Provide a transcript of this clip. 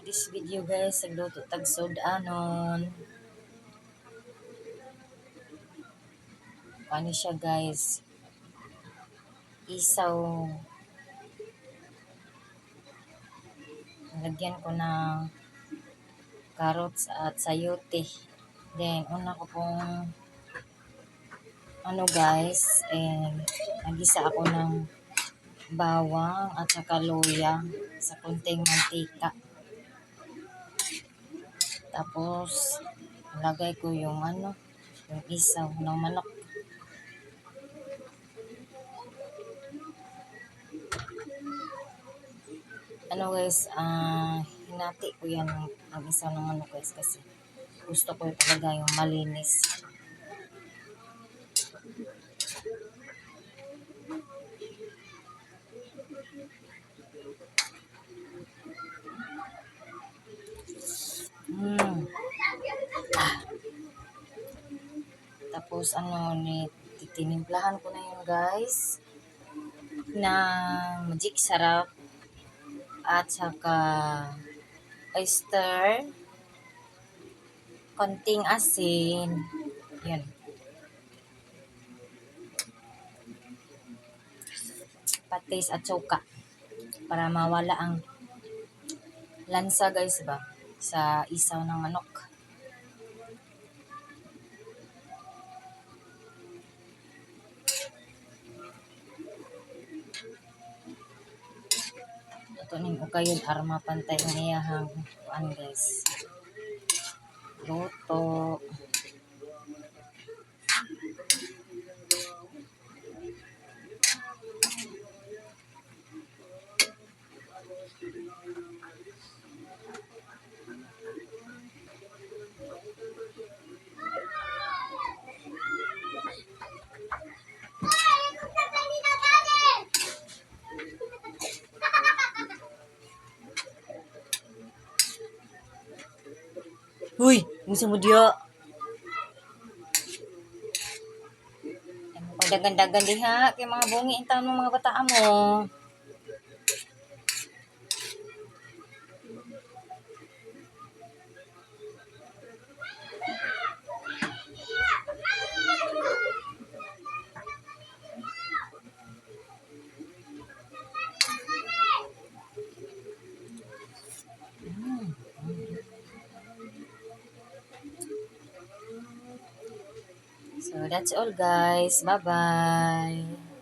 this video guys, nagluto tag anon. Paano siya guys? Isaw. Nalagyan ko ng carrots at sayote. Then, una ko pong guys, nagisa ako ng bawang at saka luya sa kunting mantika. Tapos, lagay ko yung yung isaw ng manok. Guys, hinati ko yan ang isaw ng manok guys kasi gusto ko talaga yung malinis. Tapos titinimplahan ko na yun guys ng magic sarap at saka oyster, konting asin, yun. Patis at suka para mawala ang lansa guys ba sa isaw ng manok. Ito ning ukayon arma pantay ang iyahang kuan guys. Luto. Huy, musa mo diya. Pagdagan-dagan diha kay mga bungi ang taon ng mga bata mo. So that's all guys. Bye-bye.